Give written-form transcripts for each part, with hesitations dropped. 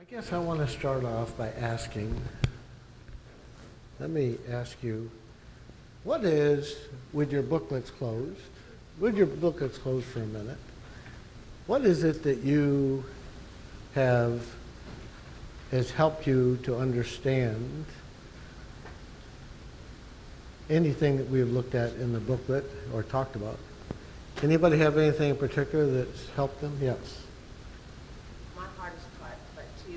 I guess I want to start off by asking, let me ask you, what is, with your booklets closed for a minute, what is it that you have, has helped you to understand anything that we've looked at in the booklet or talked about? Anybody have anything in particular that's helped them? Yes. My hardest part, but to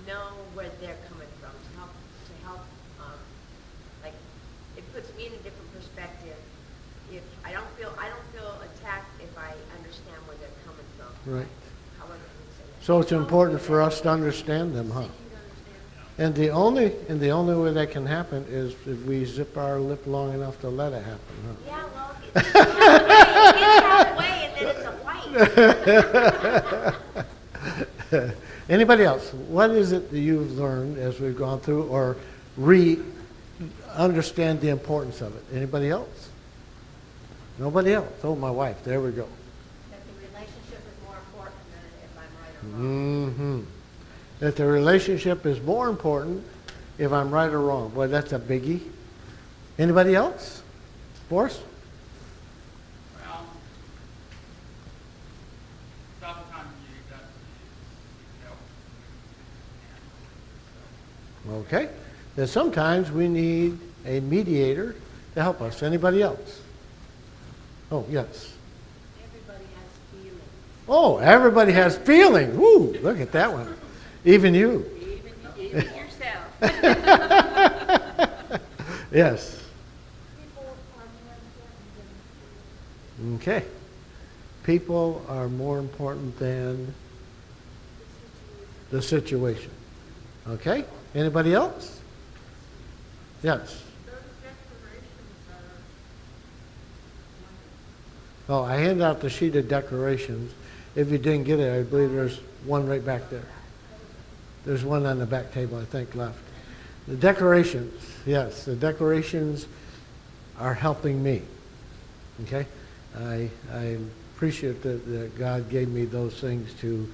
know where they're coming from, to help, like, it puts me in a different perspective. If I don't feel attacked if I understand where they're coming from. Right. However you say that. So it's important for us to understand them, huh? And the only way that can happen is if we zip our lip long enough to let it happen, huh? Yeah, well, it gets halfway and then it's a white. Anybody else? What is it that you've learned as we've gone through or understand the importance of it? Anybody else? Nobody else? Oh, my wife. There we go. That the relationship is more important than if I'm right or wrong. Mm-hmm. That the relationship is more important if I'm right or wrong. Boy, that's a biggie. Anybody else? Forrest? Well, sometimes you got to help. Okay. Then sometimes we need a mediator to help us. Anybody else? Oh, yes. Everybody has feelings. Oh, everybody has feeling. Woo, look at that one. Even you. Even yourself. Yes. Okay. People are more important than the situation. Okay? Anybody else? Yes. Oh, I handed out the sheet of decorations. If you didn't get it, I believe there's one right back there. There's one on the back table, I think, left. The decorations, yes, the decorations are helping me. Okay? I appreciate that God gave me those things to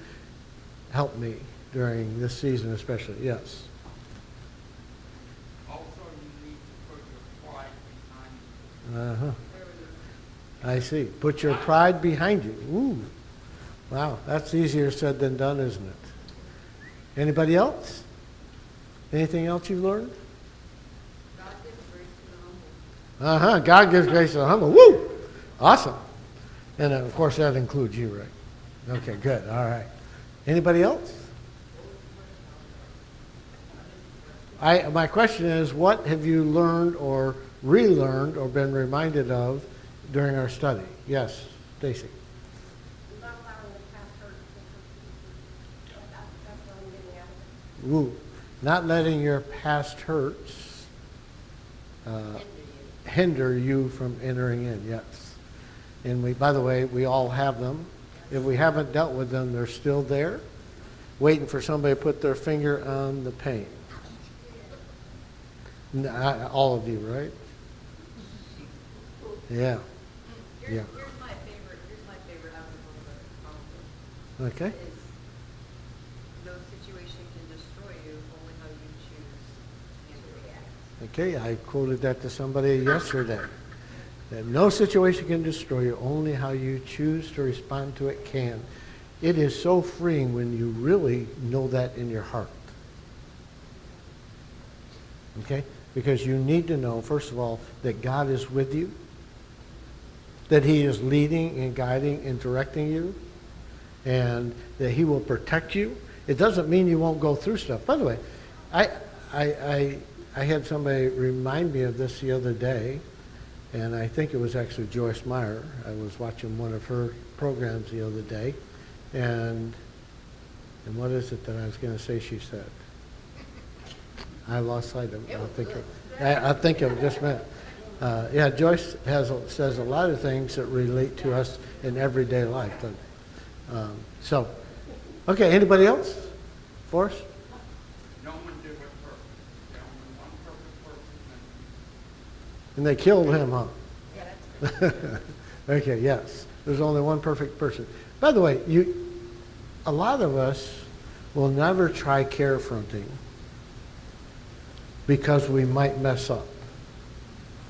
help me during this season especially. Yes. Also, you need to put your pride behind you. Uh-huh. I see. Put your pride behind you. Ooh. Wow, that's easier said than done, isn't it? Anybody else? Anything else you've learned? God gives grace to the humble. Uh-huh. God gives grace to the humble. Woo! Awesome. And of course that includes you, right? Okay, good. All right. Anybody else? My question is, what have you learned or relearned or been reminded of during our study? Yes, Stacy. Not allowing the past hurt to that's what I'm getting at. Woo. Not letting your past hurts hinder you from entering in, yes. And by the way, we all have them. If we haven't dealt with them, they're still there, waiting for somebody to put their finger on the pain. All of you, right? Yeah. Yeah. Here's my favorite out of the book. Okay. Is no situation can destroy you, only how you choose to react. Okay, I quoted that to somebody yesterday. That no situation can destroy you, only how you choose to respond to it can. It is so freeing when you really know that in your heart. Okay? Because you need to know, first of all, that God is with you, that He is leading and guiding and directing you, and that He will protect you. It doesn't mean you won't go through stuff. By the way, I had somebody remind me of this the other day, and I think it was actually Joyce Meyer. I was watching one of her programs the other day, and what is it that I was going to say she said? I lost sight of it. I'll think of it just a minute. Yeah, Joyce says a lot of things that relate to us in everyday life. So, okay, anybody else? Forrest? No one did it perfect. There's only one perfect person. And they killed him, huh? Yeah, that's Okay, yes. There's only one perfect person. By the way, a lot of us will never try carefronting because we might mess up.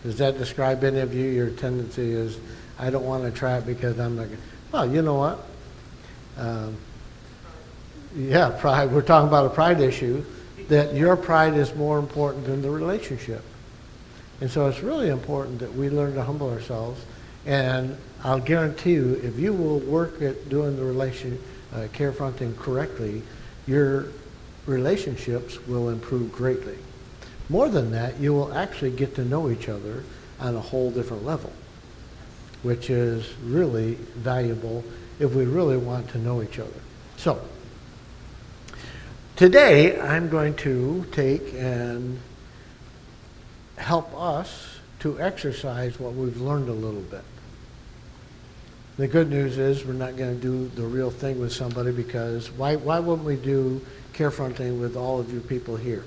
Does that describe any of you? Your tendency is, I don't want to try it because I'm not going to. Well, you know what? Yeah, pride. We're talking about a pride issue, that your pride is more important than the relationship. And so it's really important that we learn to humble ourselves. And I'll guarantee you, if you will work at doing the carefronting correctly, your relationships will improve greatly. More than that, you will actually get to know each other on a whole different level, which is really valuable if we really want to know each other. So, today I'm going to take and help us to exercise what we've learned a little bit. The good news is we're not going to do the real thing with somebody, because why wouldn't we do carefronting with all of you people here?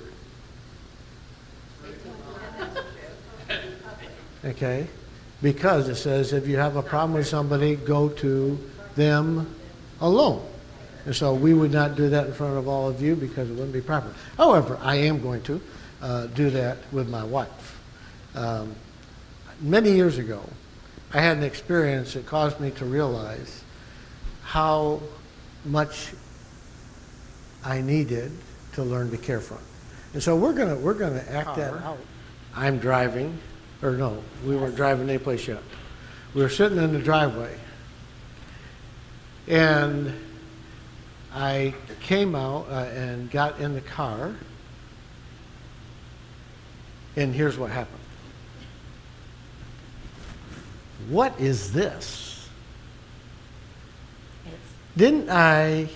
Okay? Because it says if you have a problem with somebody, go to them alone. And so we would not do that in front of all of you because it wouldn't be proper. However, I am going to do that with my wife. Many years ago, I had an experience that caused me to realize how much I needed to learn to carefront. And so we're gonna act that out. I'm driving, or no, we weren't driving any place yet. We were sitting in the driveway, and I came out and got in the car, and here's what happened. What is this? Didn't I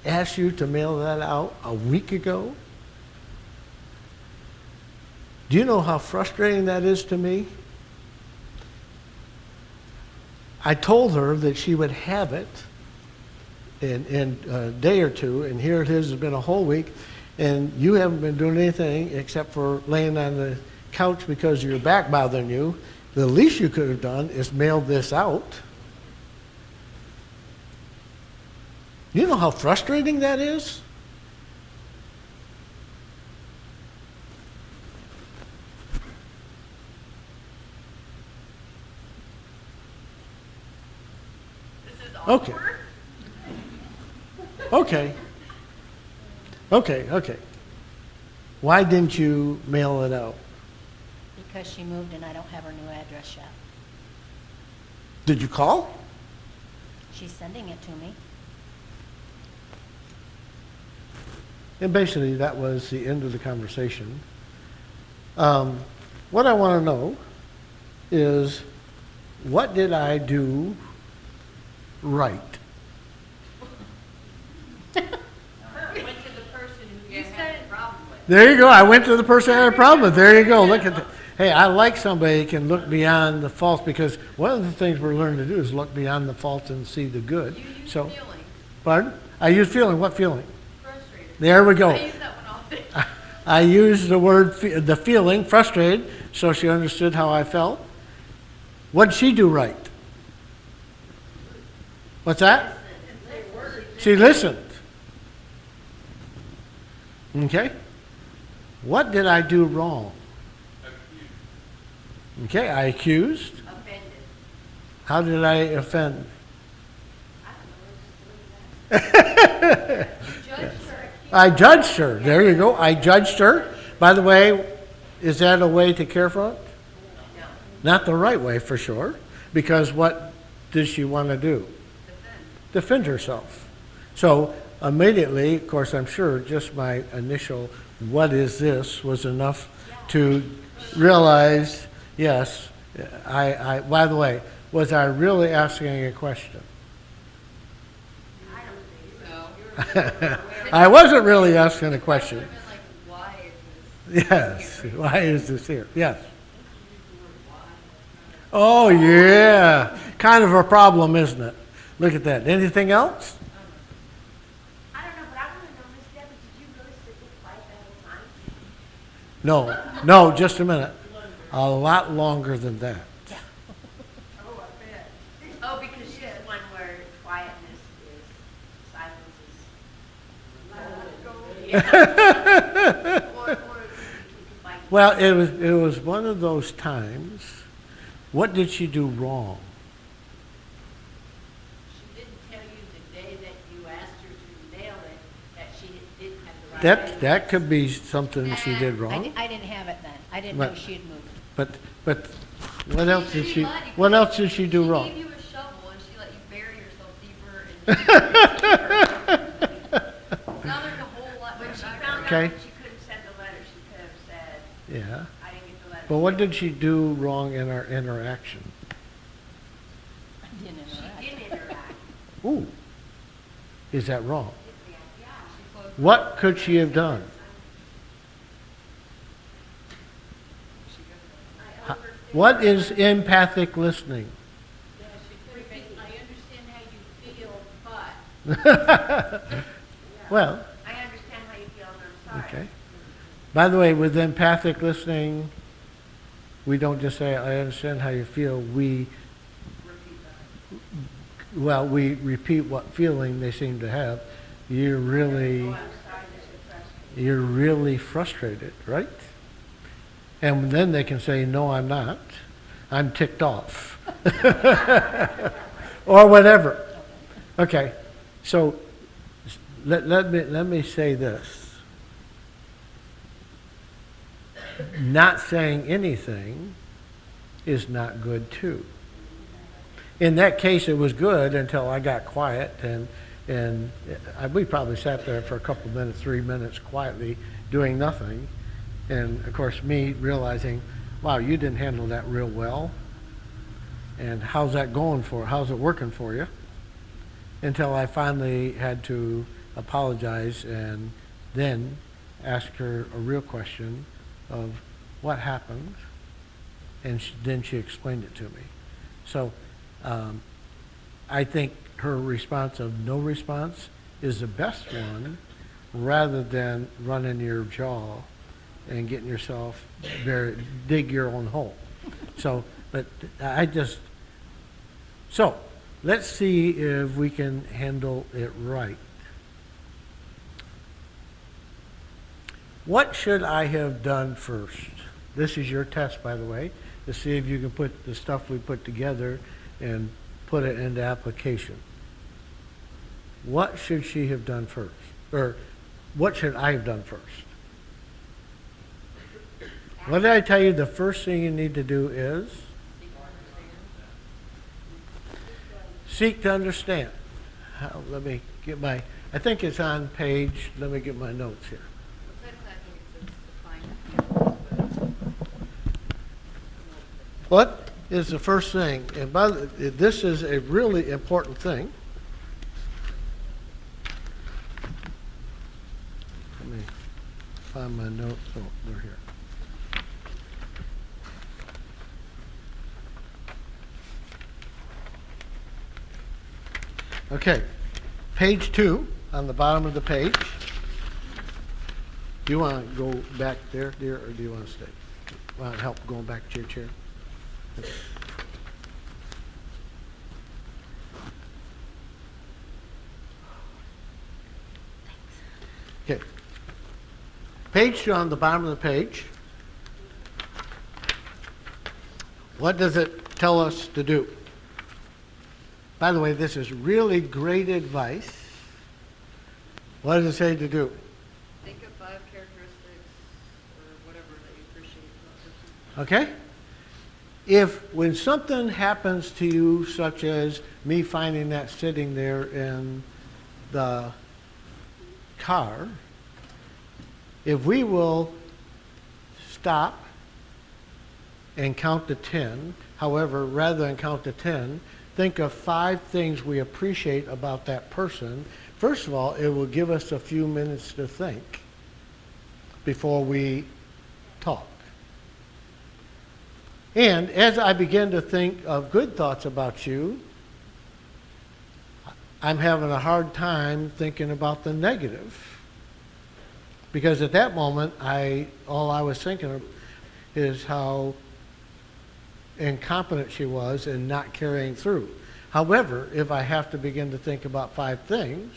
ask you to mail that out a week ago? Do you know how frustrating that is to me? I told her that she would have it in a day or two, and here it is, it's been a whole week, and you haven't been doing anything except for laying on the couch because of your back bothering you. The least you could have done is mailed this out. You know how frustrating that is? This is Okay. awkward. Okay. Why didn't you mail it out? Because she moved and I don't have her new address yet. Did you call? She's sending it to me. And basically, that was the end of the conversation. What I want to know is, what did I do right? Went to the person who you had a problem with. There you go. I went to the person I had a problem with. There you go. Look at that. Hey, I like somebody who can look beyond the faults, because one of the things we're learning to do is look beyond the faults and see the good. You use So, feeling, pardon? I use feeling. What feeling? frustrated. There we go. I use that one all the time. I used the word, the feeling, frustrated, so she understood how I felt. What did she do right? What's that? She listened. Okay? What did I do wrong? Okay, I accused. Offended. How did I offend? I don't know. You judged her. I judged her. There you go. I judged her. By the way, is that a way to carefront? No. Not the right way, for sure. Because what does she want to do? Defend herself. So immediately, of course, I'm sure just my initial "what is this" was enough to realize, yes, I by the way, was I really asking a question? I don't think so. I wasn't really asking a question. Like, why is this? Yes. Why is this here? Yes. Oh, yeah. Kind of a problem, isn't it? Look at that. Anything else? I don't know, but I want to know, Miss Debbie, did you really sit there quiet the whole time? No, just a minute. A lot longer than that. Oh, I bet. Oh, because she's one where quietness is, silence is. Yeah. Or you could bite. Well, it was one of those times. What did she do wrong? She didn't tell you the day that you asked her to mail it, that she didn't have the right That address. could be something she did wrong. I didn't have it then. I didn't know But- she had moved. But what else did she? What else did she do wrong? She gave you a shovel and she let you bury yourself deeper and deeper. Now there's a whole lot When more she back found Okay. out that she couldn't send the letter, she could have said, Yeah. I didn't get the letter. But what did she do wrong in our interaction? I didn't She interact. didn't interact. Ooh, is that wrong? Yeah. She closed What could she have done? What is empathic listening? Yeah, she could have been, I understand how you feel, but. Well, I understand how you feel, and I'm sorry. okay. By the way, with empathic listening, we don't just say, I understand how you feel. We repeat what feeling they seem to have. You're really, Oh, I'm sorry that you're frustrated. you're really frustrated, right? And then they can say, no, I'm not. I'm ticked off. Or whatever. Okay, so let me say this. Not saying anything is not good too. In that case, it was good until I got quiet, and we probably sat there for a couple of minutes, 3 minutes quietly doing nothing. And of course, me realizing, wow, you didn't handle that real well. And how's that going for? How's it working for you? Until I finally had to apologize and then ask her a real question of what happened. And then she explained it to me. So I think her response of no response is the best one, rather than running your jaw and getting yourself dig your own hole. So, but so let's see if we can handle it right. What should I have done first? This is your test, by the way, to see if you can put the stuff we put together and put it into application. What should she have done first? Or what should I have done first? What did I tell you the first thing you need to do is? Seek to understand. Let me get I think it's on page, let me get my notes here. What is the first thing? And this is a really important thing. Let me find my notes. Oh, they're here. Okay, page 2 on the bottom of the page. Do you want to go back there, dear, or do you want to stay? Want help going back to your chair? Okay. Page 2 on the bottom of the page. What does it tell us to do? By the way, this is really great advice. What does it say to do? Think of 5 characteristics or whatever that you appreciate about a person. Okay? If when something happens to you, such as me finding that sitting there in the car, if we will stop and count to 10, however, rather than count to 10, think of 5 things we appreciate about that person. First of all, it will give us a few minutes to think before we talk. And as I begin to think of good thoughts about you, I'm having a hard time thinking about the negative. Because at that moment, all I was thinking of is how incompetent she was in not carrying through. However, if I have to begin to think about 5 things,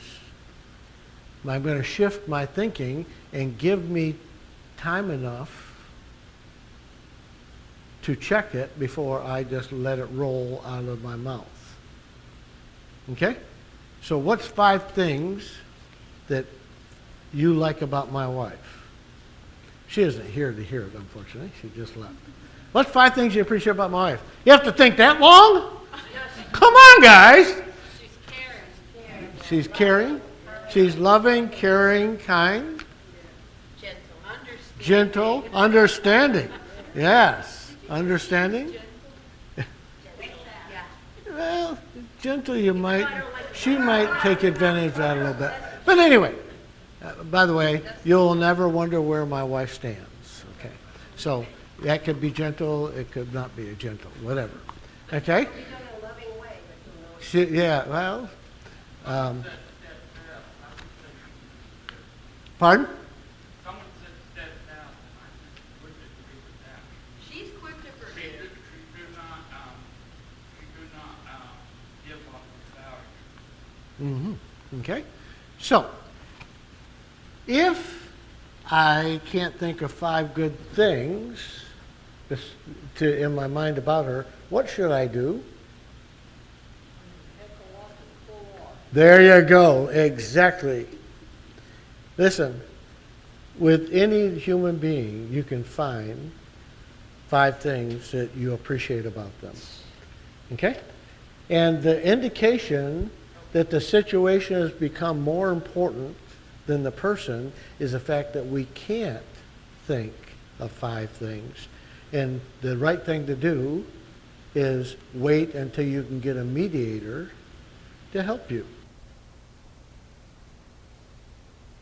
I'm going to shift my thinking and give me time enough to check it before I just let it roll out of my mouth. Okay? So what's 5 things that you like about my wife? She isn't here to hear it, unfortunately. She just left. What's 5 things you appreciate about my wife? You have to think that long? Come on, guys. She's caring. She's caring. She's loving, caring, kind, gentle, understanding. Yes, understanding. Well, gentle, she might take advantage of that a little bit. But anyway, by the way, you'll never wonder where my wife stands. Okay, so that could be gentle, it could not be a gentle, whatever. Okay. Yeah, well. Pardon? Someone said steadfast, and I would agree with that. She's quick to She forgive. do not give up without you. Okay. So, if I can't think of 5 good things in my mind about her, what should I do? There you go. Exactly. Listen, with any human being, you can find 5 things that you appreciate about them. Okay? And the indication that the situation has become more important than the person is the fact that we can't think of 5 things. And the right thing to do is wait until you can get a mediator to help you.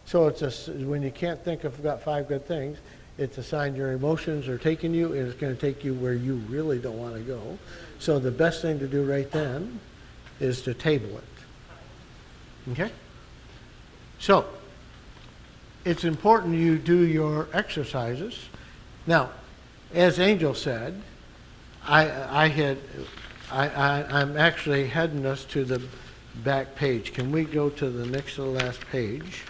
So when you can't think of 5 good things, it's a sign your emotions are taking you, and it's going to take you where you really don't want to go. So the best thing to do right then is to table it. Okay? So, it's important you do your exercises. Now, as Angel said, I'm actually heading us to the back page. Can we go to the next to the last page?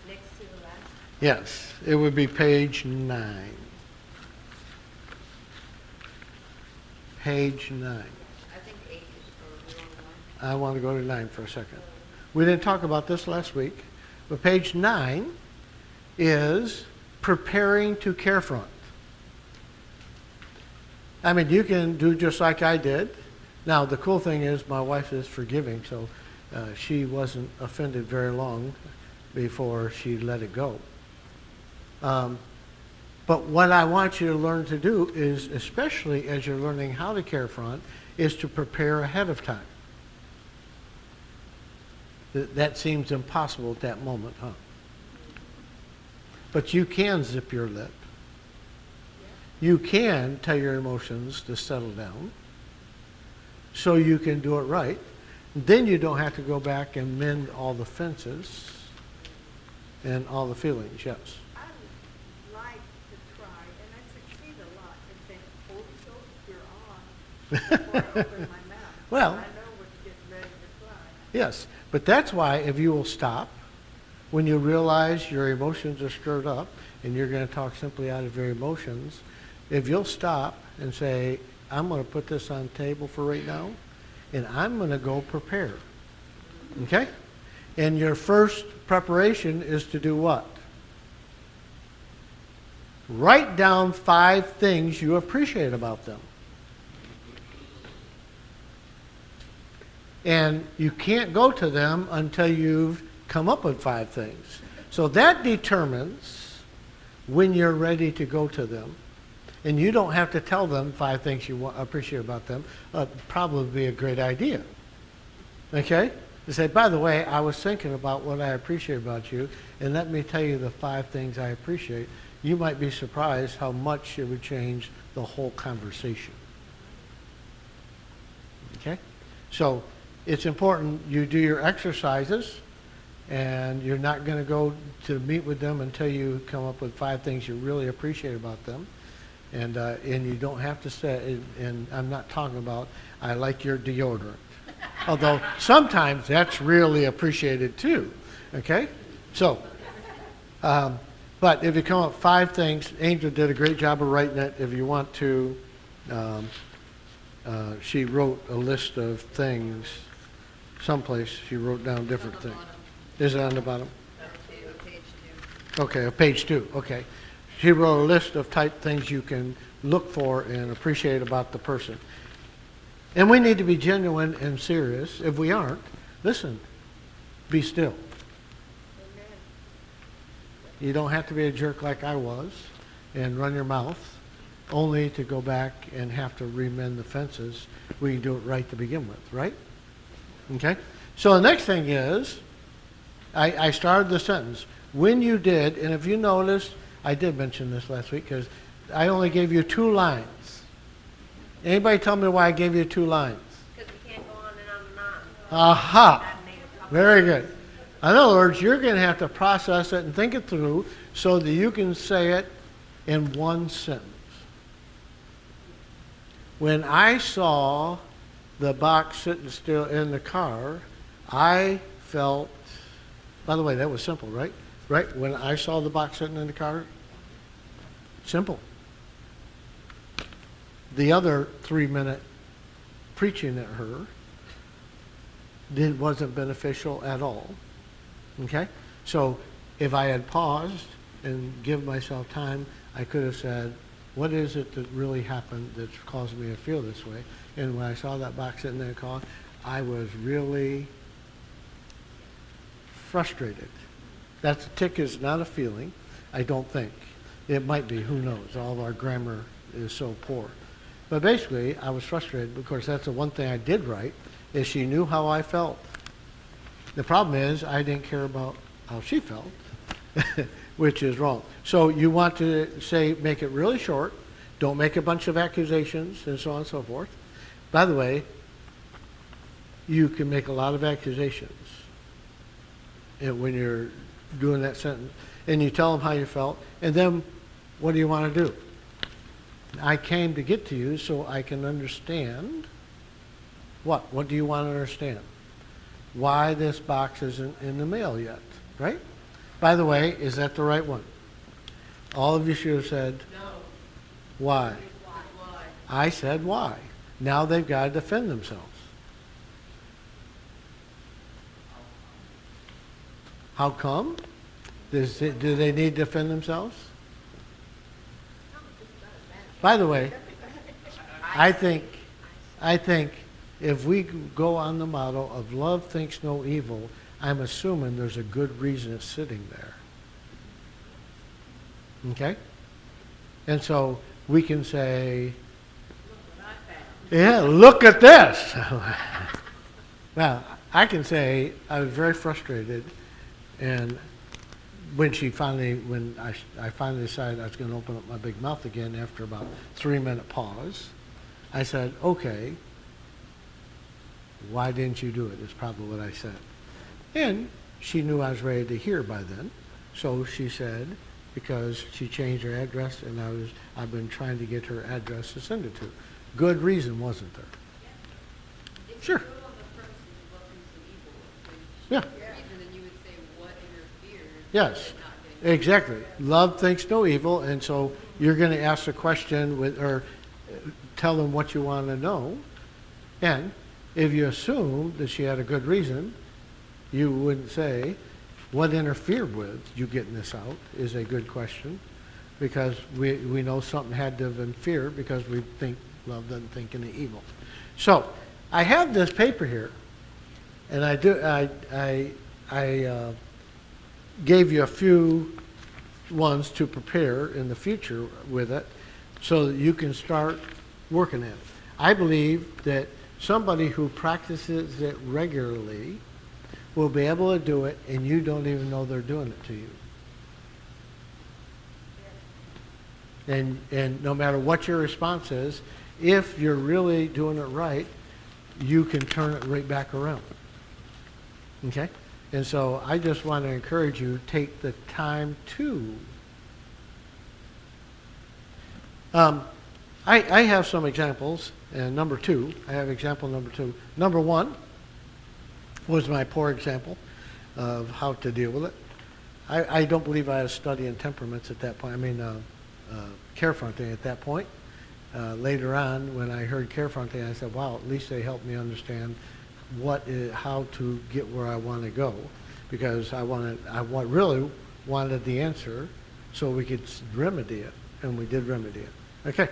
Next to the last. Yes, it would be page 9. Page 9. I think 8 is for real one. I want to go to 9 for a second. We didn't talk about this last week, but page 9 is preparing to care front. I mean, you can do just like I did. Now, the cool thing is my wife is forgiving, so she wasn't offended very long before she let it go. But what I want you to learn to do is, especially as you're learning how to care front, is to prepare ahead of time. That seems impossible at that moment, huh? But you can zip your lip. You can tell your emotions to settle down so you can do it right. Then you don't have to go back and mend all the fences and all the feelings, yes. I would like to try, and I succeed a lot, in saying, hold so you're on, before I open my mouth. Well- I know what's getting ready to fly. Yes, but that's why if you will stop when you realize your emotions are stirred up and you're going to talk simply out of your emotions, if you'll stop and say, I'm going to put this on the table for right now, and I'm going to go prepare. Okay? And your first preparation is to do what? Write down 5 things you appreciate about them. And you can't go to them until you've come up with 5 things. So that determines when you're ready to go to them. And you don't have to tell them 5 things you appreciate about them. Probably be a great idea. Okay? To say, by the way, I was thinking about what I appreciate about you, and let me tell you the 5 things I appreciate. You might be surprised how much it would change the whole conversation. Okay? So it's important you do your exercises, and you're not going to go to meet with them until you come up with 5 things you really appreciate about them. And you don't have to say, and I'm not talking about, I like your deodorant. Although sometimes that's really appreciated too. Okay? So, but if you come up with 5 things, Angel did a great job of writing it. If you want to, she wrote a list of things. Someplace she wrote down different things. Is it on the bottom? Page 2. Okay, page 2. Okay. She wrote a list of type things you can look for and appreciate about the person. And we need to be genuine and serious. If we aren't, listen, be still. You don't have to be a jerk like I was and run your mouth only to go back and have to remend the fences. We can do it right to begin with, right? Okay? So the next thing is, I started the sentence. When you did, and if you noticed, I did mention this last week because I only gave you 2 lines. Anybody tell me why I gave you 2 lines? Because we can't go on and on and on. Aha! That made a couple- Very good. In other words, you're going to have to process it and think it through so that you can say it in 1 sentence. When I saw the box sitting still in the car, I felt, by the way, that was simple, right? Right? When I saw the box sitting in the car, simple. The other 3-minute preaching at her wasn't beneficial at all. Okay? So if I had paused and give myself time, I could have said, what is it that really happened that's caused me to feel this way? And when I saw that box sitting there calling, I was really frustrated. That's a tick is not a feeling, I don't think. It might be, who knows? All of our grammar is so poor. But basically, I was frustrated because that's the one thing I did right, is she knew how I felt. The problem is I didn't care about how she felt, which is wrong. So you want to say, make it really short. Don't make a bunch of accusations and so on and so forth. By the way, you can make a lot of accusations when you're doing that sentence. And you tell them how you felt. And then what do you want to do? I came to get to you so I can understand what? What do you want to understand? Why this box isn't in the mail yet, right? By the way, is that the right one? All of you should have said, No. why? Why? I said why. Now they've got to defend themselves. How come? Do they need to defend themselves? By the way, I think if we go on the model of love thinks no evil, I'm assuming there's a good reason it's sitting there. Okay? And so we can say, yeah, look at this. Well, I can say I was very frustrated, and when I finally decided I was going to open up my big mouth again after about 3-minute pause, I said, okay, why didn't you do it? Is probably what I said. And she knew I was ready to hear by then. So she said, because she changed her address and I've been trying to get her address to send it to. Good reason, wasn't there? Sure. Yeah. Then you would say what interferes. Yes, exactly. Love thinks no evil, and so you're going to ask a question or tell them what you want to know. And if you assume that she had a good reason, you wouldn't say, what interfered with you getting this out is a good question, because we know something had to have been feared because we think love doesn't think any evil. So I have this paper here, and I gave you a few ones to prepare in the future with it so that you can start working at it. I believe that somebody who practices it regularly will be able to do it and you don't even know they're doing it to you. And no matter what your response is, if you're really doing it right, you can turn it right back around. Okay? And so I just want to encourage you, take the time to. I have some examples, and I have example number 2. Number 1, was my poor example of how to deal with it. I don't believe I was studying temperaments at that point. I mean, carefronting at that point. Later on, when I heard carefronting, I said, wow, at least they helped me understand how to get where I want to go, because really wanted the answer so we could remedy it, and we did remedy it. Okay.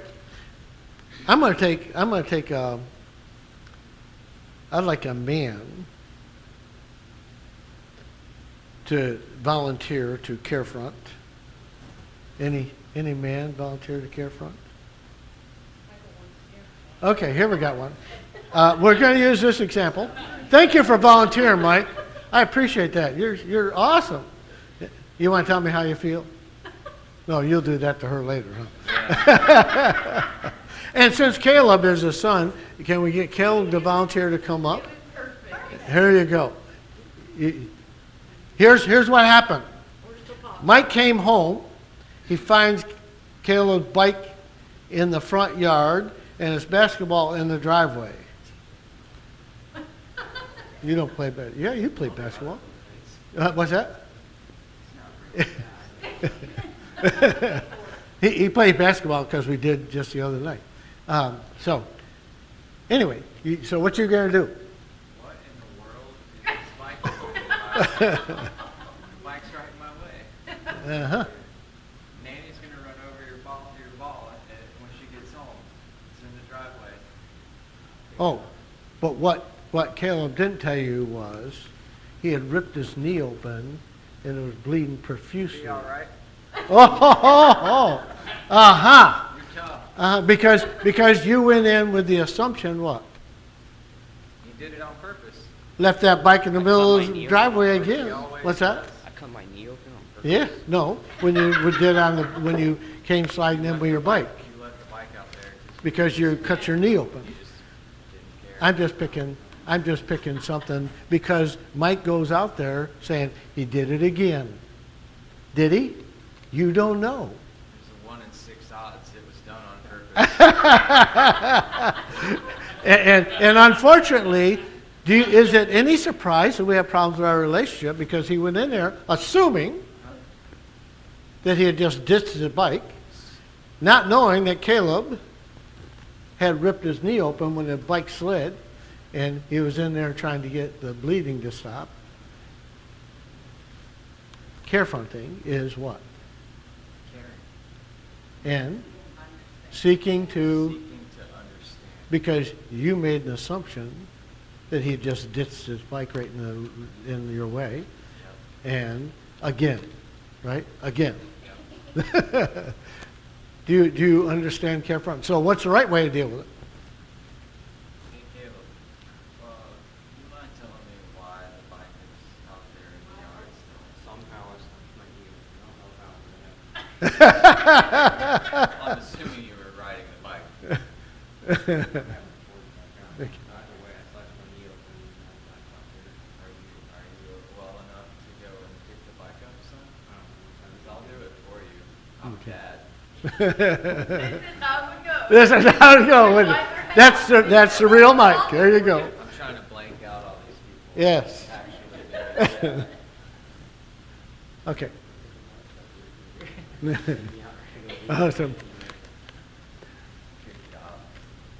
I'm going to take I'd like a man to volunteer to Carefront. Any man volunteer to Carefront? Okay, here we got one. We're going to use this example. Thank you for volunteering, Mike. I appreciate that. You're awesome. You want to tell me how you feel? No, you'll do that to her later, huh? And since Caleb is a son, can we get Caleb to volunteer to come up? Here you go. Here's what happened. Mike came home. He finds Caleb's bike in the front yard and his basketball in the driveway. You don't play basketball. Yeah, you play basketball. What's that? He played basketball because we did just the other night. So, anyway, so what you going to do? What in the world is this bike doing? The bike's right in my way. Uh-huh. Nanny's going to run over your ball when she gets home. It's in the driveway. Oh, but what Caleb didn't tell you was he had ripped his knee open and it was bleeding profusely. Be all right? Oh. Uh-huh. You're tough. Because you went in with the assumption what? You did it on purpose. Left that bike in the middle of the driveway again. What's that? I cut my knee open on purpose. Yeah, no. When you came sliding in with your bike, You left the bike out there. because you cut your knee open. You just didn't care. I'm just picking something because Mike goes out there saying he did it again. Did he? You don't know. There's a 1 in 6 odds it was done on purpose. And unfortunately, is it any surprise that we have problems with our relationship because he went in there assuming that he had just ditched his bike, not knowing that Caleb had ripped his knee open when the bike slid, and he was in there trying to get the bleeding to stop. Carefronting is what? And seeking to, Seeking to understand. because you made an assumption that he just ditched his bike right in your way, and again, right? Again. Do you understand Carefront? So what's the right way to deal with it? Hey, Caleb, you mind telling me why the bike is out there in the yard still? Somehow I stuck my knee open. I don't know how, but I'm assuming you were riding the bike. I haven't poured it back on. Either way, I stuck my knee open and I back out there. Are you well enough to go and pick the bike up, son? I'll do it for you. I'm Dad. This is how it would go. This is how to go with it. That's the real Mike. There you go. I'm trying to blank out all these people. Yes. Actually, there. Okay. Awesome.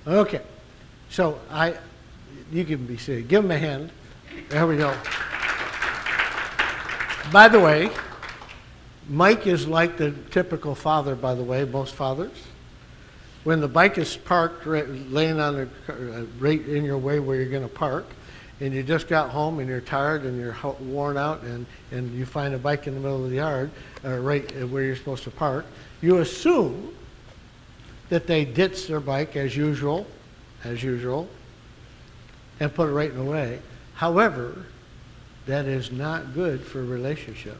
Okay. So you can be seated. Give him a hand. There we go. By the way, Mike is like the typical father, by the way, most fathers. When the bike is parked, laying on the right in your way where you're going to park, and you just got home and you're tired and you're worn out, and you find a bike in the middle of the yard, right where you're supposed to park, you assume that they ditched their bike as usual, and put it right in the way. However, that is not good for a relationship.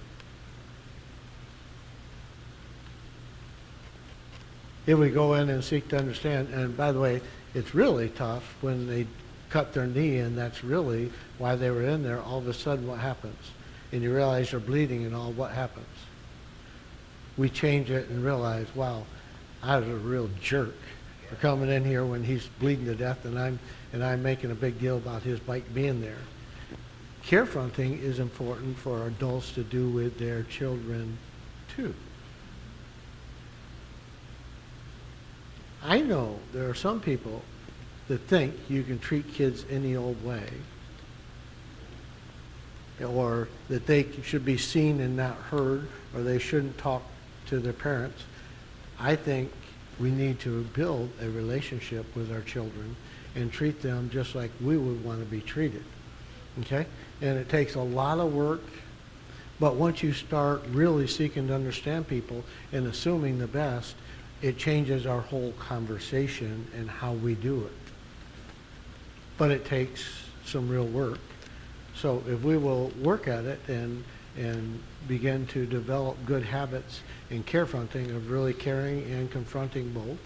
If we go in and seek to understand, and by the way, it's really tough when they cut their knee, and that's really why they were in there. All of a sudden, what happens? And you realize they're bleeding and all, what happens? We change it and realize, wow, I was a real jerk for coming in here when he's bleeding to death, and I'm making a big deal about his bike being there. Carefronting is important for adults to do with their children too. I know there are some people that think you can treat kids any old way, or that they should be seen and not heard, or they shouldn't talk to their parents. I think we need to build a relationship with our children and treat them just like we would want to be treated. Okay? And it takes a lot of work, but once you start really seeking to understand people and assuming the best, it changes our whole conversation and how we do it. But it takes some real work. So if we will work at it and begin to develop good habits in carefronting of really caring and confronting both,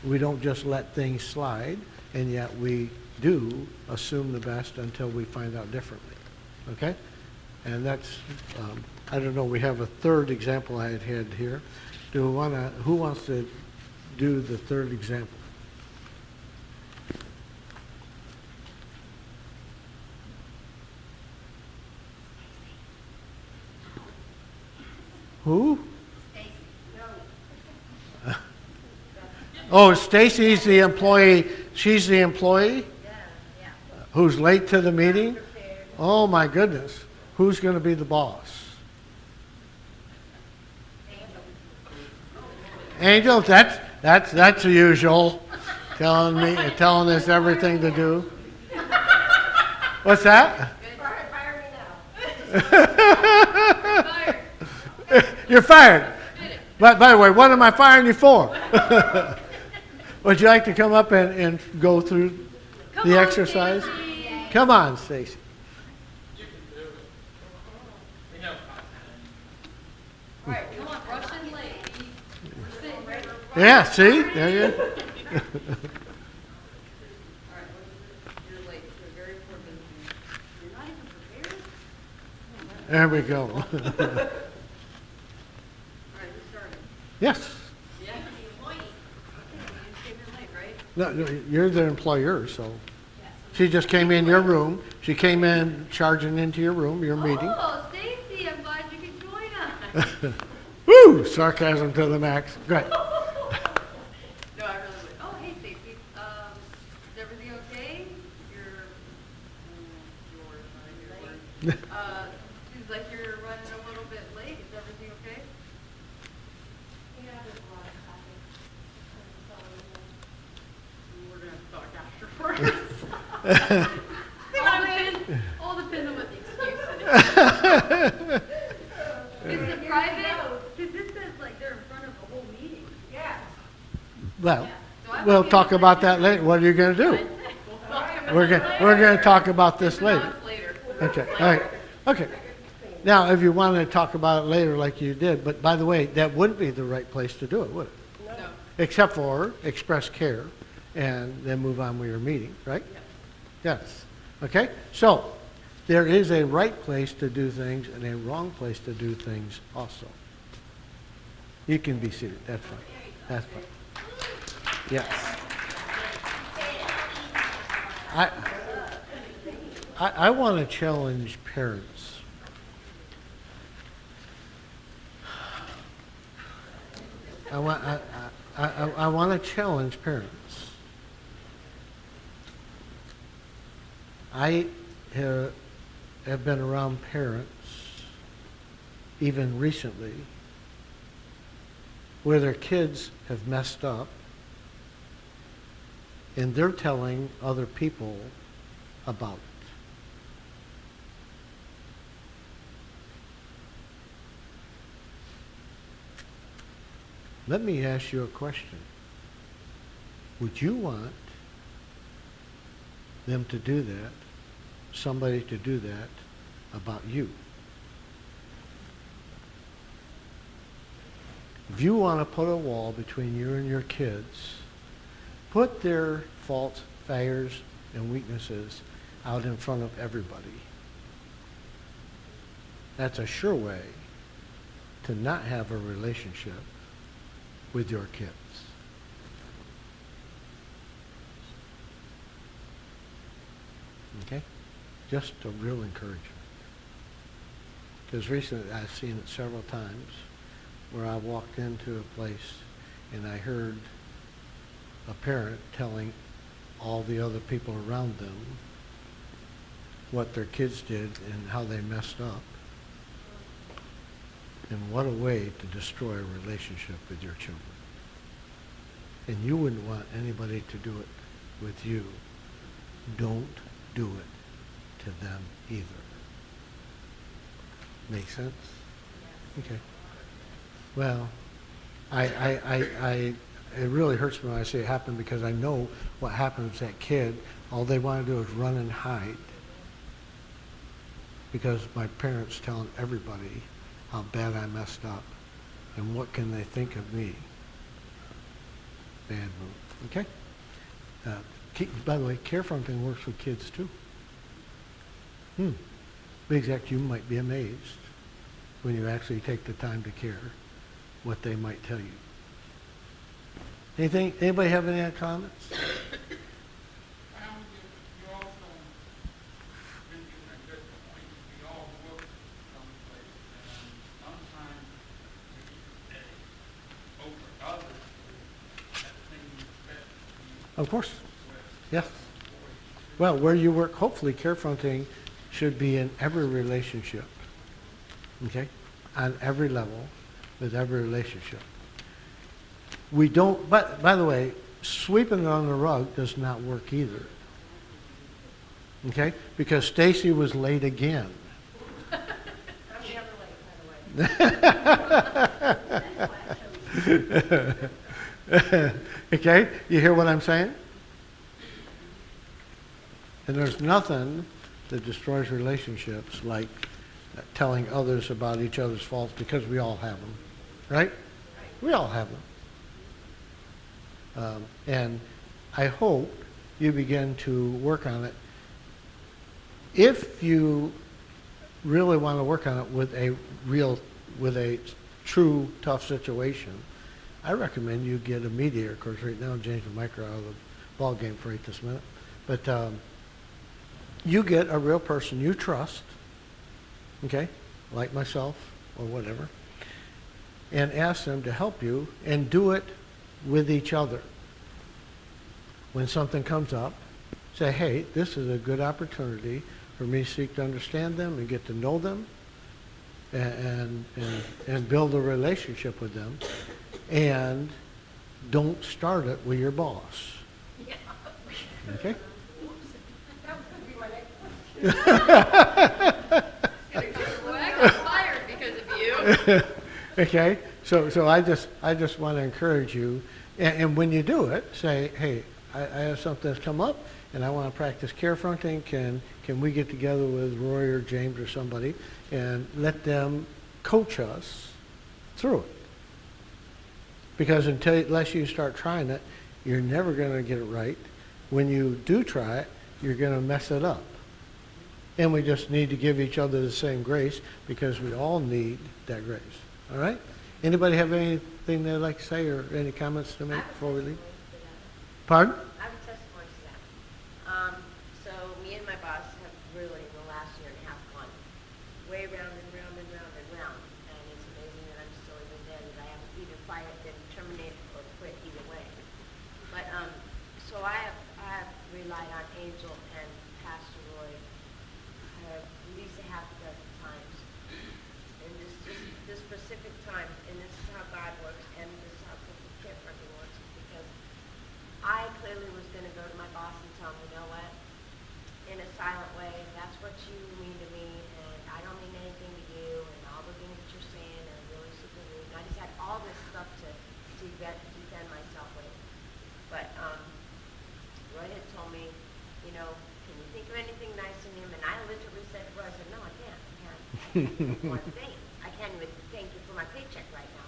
we don't just let things slide, and yet we do assume the best until we find out differently. Okay? And that's, I don't know, we have a third example I had here. Who wants to do the third example? Who? Oh, Stacy's the employee. She's the employee? Who's late to the meeting? Oh my goodness. Who's going to be the boss? Angel, that's the usual. Telling us everything to do. What's that? Fire me now. You're fired. But by the way, what am I firing you for? Would you like to come up and go through the exercise? Come on, Stacy. All right, come on, rush in late. We're sitting right. Yeah, see? There you All right, you're late to a very important meeting. You're not even prepared? There we go. All right, who started? Yes. Yeah. The employee. Okay, you came in late, right? No, you're the employer, so. She just came in your room. She came in charging into your room, your meeting. Oh, Stacy, I'm glad you could join us. Woo! Sarcasm to the max. Great. No, I really would. Oh, hey, Stacy. Is everything okay? Yours. Seems like you're running a little bit late. Is everything okay? Yeah, there's a lot of We're gonna talk afterwards. All depends on what the excuse is. Is it private? Because this says like they're in front of the whole meeting. Yeah. Well, So I'm we'll okay talk with about that later. What are you going to do? We'll talk about We're going to talk about this later. it later. Okay. All right. Okay. Now, if you want to talk about it later like you did, but by the way, that wouldn't be the right place to do it, would it? No. Except for express care and then move on with your meeting, right? Yes. Okay? So, there is a right place to do things and a wrong place to do things also. You can be seated. That's fine. That's fine. Yes. I want to challenge parents. I want to challenge parents. I have been around parents, even recently, where their kids have messed up, and they're telling other people about it. Let me ask you a question. Would you want them to do that, somebody to do that about you? If you want to put a wall between you and your kids, put their faults, failures, and weaknesses out in front of everybody. That's a sure way to not have a relationship with your kids. Okay? just a real encouragement. Because recently I've seen it several times where I walked into a place and I heard a parent telling all the other people around them what their kids did and how they messed up. And what a way to destroy a relationship with your children. And you wouldn't want anybody to do it with you. Don't do it to them either. Make sense? Okay. Well, it really hurts me when I say it happened because I know what happens to that kid. All they want to do is run and hide because my parents telling everybody how bad I messed up and what can they think of me. Bad move. Okay? By the way, care fronting works with kids too. Big Exec, you might be amazed when you actually take the time to care what they might tell you. Anybody have any other comments? You also been given a good point. We all work someplace, and sometimes we stay over others at the same respect. Of course. Yes. Well, where you work, hopefully care fronting should be in every relationship. Okay? On every level, with every relationship. We don't, but by the way, sweeping it on the rug does not work either. Okay? Because Stacy was late again. I'm never late, by the way. Okay? You hear what I'm saying? And there's nothing that destroys relationships like telling others about each other's faults because we all have them. Right? We all have them. And I hope you begin to work on it. If you really want to work on it with a true tough situation, I recommend you get a mediator. Of course, right now James and Mike are out of the ball game for right this minute. But you get a real person you trust, okay, like myself or whatever, and ask them to help you and do it with each other. When something comes up, say, hey, this is a good opportunity for me to seek to understand them and get to know them and build a relationship with them. And don't start it with your boss. Okay? Well, I got fired because of you. Okay? So I just want to encourage you. And when you do it, say, hey, I have something that's come up, and I want to practice care fronting. Can we get together with Roy or James or somebody and let them coach us through it? Because unless you start trying it, you're never going to get it right. When you do try it, you're going to mess it up. And we just need to give each other the same grace because we all need that grace. All right? Anybody have anything they'd like to say or any comments to make before we leave? Pardon? I have a testimony to that. So me and my boss have really, in the last year and a half, gone way round and round and round and round. And it's amazing that I'm still even there, that I haven't either fired, been terminated, or quit either way. But so I have relied on Angel and Pastor Roy at least a half a dozen times. And this specific time, and this is how God works, and this is how care fronting works, because I clearly was going to go to my boss and tell him, you know what, in a silent way, that's what you mean to me, and I don't mean anything to you, and all the things that you're saying are really super rude. And I just had all this stuff to defend myself with. But Roy had told me, you know, can you think of anything nice in him? And I literally said to Roy, I said, no, I can't. I can't do one thing. I can't even thank you for my paycheck right now.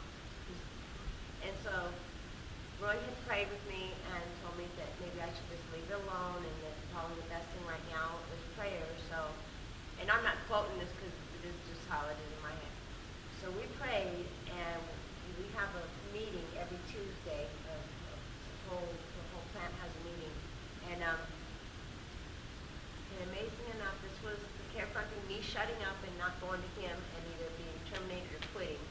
And so Roy had prayed with me and told me that maybe I should just leave it alone, and that probably the best thing right now is prayer. So, and I'm not quoting this because it is just how it is in my head. So we prayed, and we have a meeting every Tuesday. The whole plant has a meeting, and amazing enough, this was shutting up and not going to him and either being terminated or quitting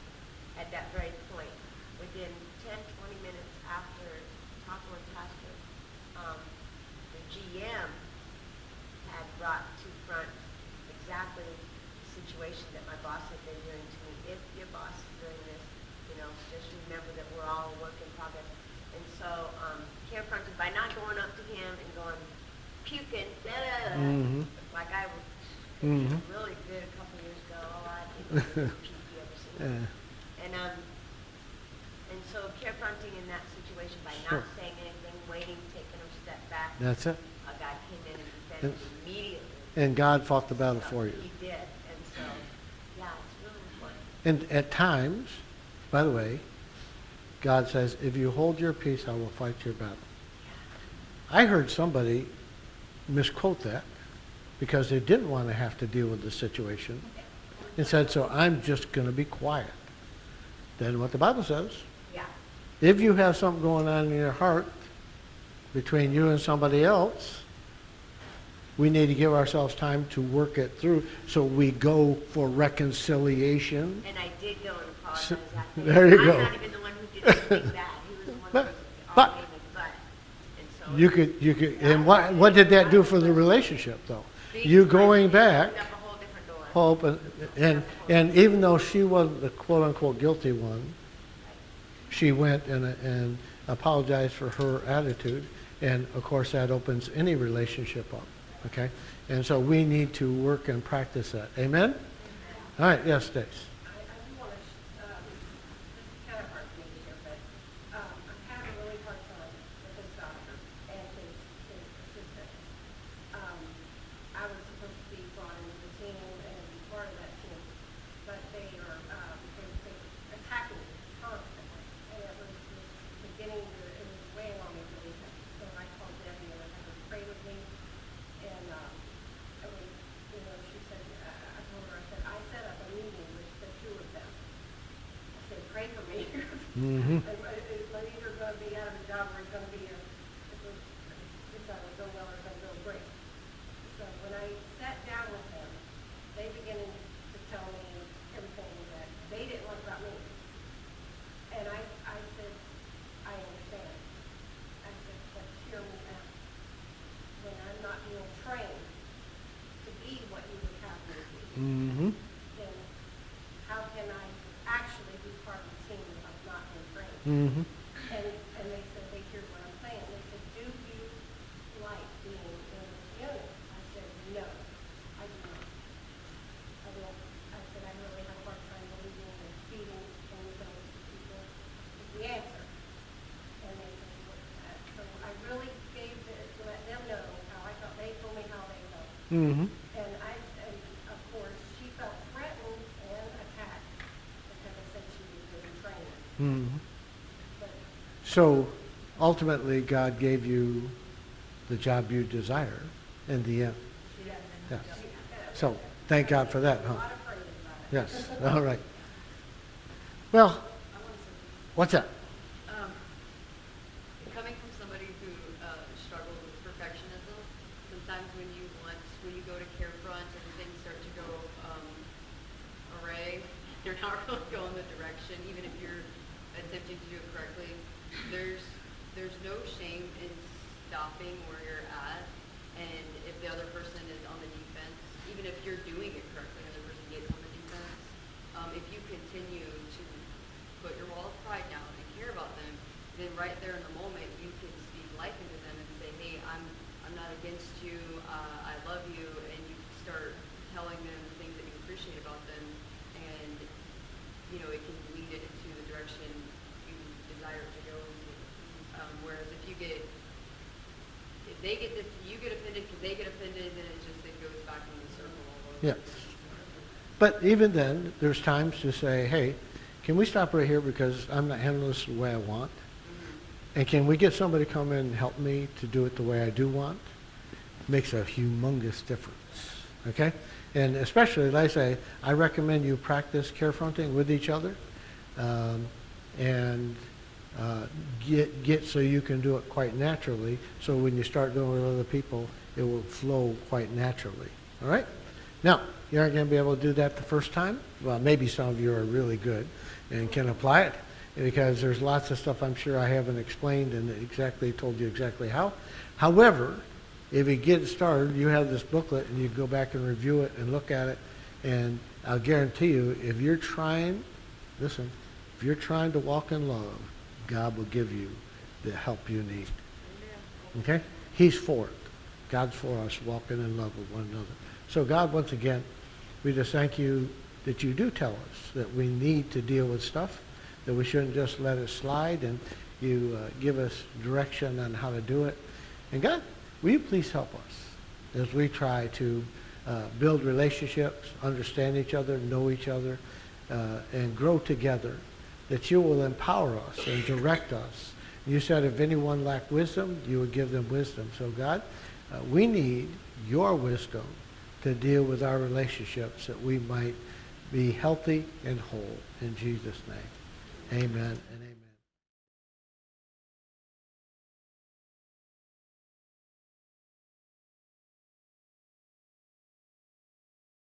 at that very point. Within 10, 20 minutes after talking with Pastor, the GM had brought to front exactly the situation that my boss had been doing to me. If your boss is doing this, just remember that we're all a work in progress. And so, confronted by not going up to him and going puking, like I was really good a couple years ago. Oh, I didn't puke, you ever seen it? And so confronting in that situation by not saying anything, waiting, taking a step back. That's it. God came in and defended immediately. And God fought the battle So for you. He did. And so, yeah, it's really important. And at times, by the way, God says, if you hold your peace, I will fight your battle. I heard somebody misquote that because they didn't want to have to deal with the situation and said, so I'm just going to be quiet. Then what the Bible says, Yeah. if you have something going on in your heart between you and somebody else, we need to give ourselves time to work it through. So we go for reconciliation. And I did go and apologize So- that day. there you I'm go. not even the one who did anything bad. He was the one But- who but- all gave me the butt. And so You could, and what did that do for the relationship, though? You going back, opened up a whole different door. hope, and even though she wasn't the quote-unquote guilty one, she went and apologized for her attitude, and of course that opens any relationship up, okay? And so we need to work and practice that. Amen? All right, yes, Stace. I do want to, this is kind of hard for me to hear, but I'm having a really hard time with this doctor and his assistant. I was supposed to be brought into the team and be part of that team, but they are, they attacking me constantly. And it was beginning to, it was weighing on me really heavy. So I called Debbie and I had her pray with me. And, she said, I told her, I said, I set up a meeting with the two of them. I said, pray for me. Mm-hmm. It's either going to be out of a job or it's going to be it's either going to go well or it's going to go great. So when I sat down with them, they began to tell me everything that they didn't like about me. And I said, I understand. I said, but hear me out. When I'm not being trained to be what you would have me be, Mm-hmm. then how can I actually be part of the team if I've not been trained? Mm-hmm. And they said, they hear what I'm saying. They said, do you like being in this unit? I said, no, I do not. I don't. I said, I really have a hard time believing that feeding things those people is the answer. And they said, so I really gave to let them know how I felt. They told me how they felt. Mm-hmm. And of course, she felt threatened and attacked because I said she was doing training. Mm-hmm. But So ultimately, God gave you the job you desire in the end. Yeah. So thank God for that, huh? a lot of praise about it. Yes. All right. Well, what's that? Coming from somebody who struggles with perfectionism, sometimes when you go to Carefront and things start to go array, you're not really going the direction, even if you're attempting to do it correctly. There's no shame in stopping where you're at, and if the other person is on the defense, even if you're doing it correctly, the other person gets on the defense. If you continue to put your wall of pride down and care about them, then right there in the moment you can speak life into them and say, hey, I'm not against you, I love you, and you start telling them the things that you appreciate about them, and it can lead it into the direction you desire to go into. Whereas if you get offended because they get offended, then it goes back in the circle all over. Yeah. But even then, there's times to say, hey, can we stop right here because I'm not handling this the way I want? And can we get somebody to come in and help me to do it the way I do want? Makes a humongous difference, okay? And especially, like I say, I recommend you practice carefronting with each other and get so you can do it quite naturally. So when you start doing it with other people, it will flow quite naturally, all right? Now, you aren't going to be able to do that the first time. Well, maybe some of you are really good and can apply it, because there's lots of stuff I'm sure I haven't explained and exactly told you exactly how. However, if you get started, you have this booklet and you go back and review it and look at it, and I'll guarantee you, if you're trying, listen, if you're trying to walk in love, God will give you the help you need. Okay? He's for it. God's for us walking in love with one another. So God, once again, we just thank you that you do tell us that we need to deal with stuff, that we shouldn't just let it slide, and you give us direction on how to do it. And God, will you please help us as we try to build relationships, understand each other, know each other, and grow together, that you will empower us and direct us. You said if anyone lacked wisdom, you would give them wisdom. So God, we need your wisdom to deal with our relationships, that we might be healthy and whole. In Jesus' name, amen and amen.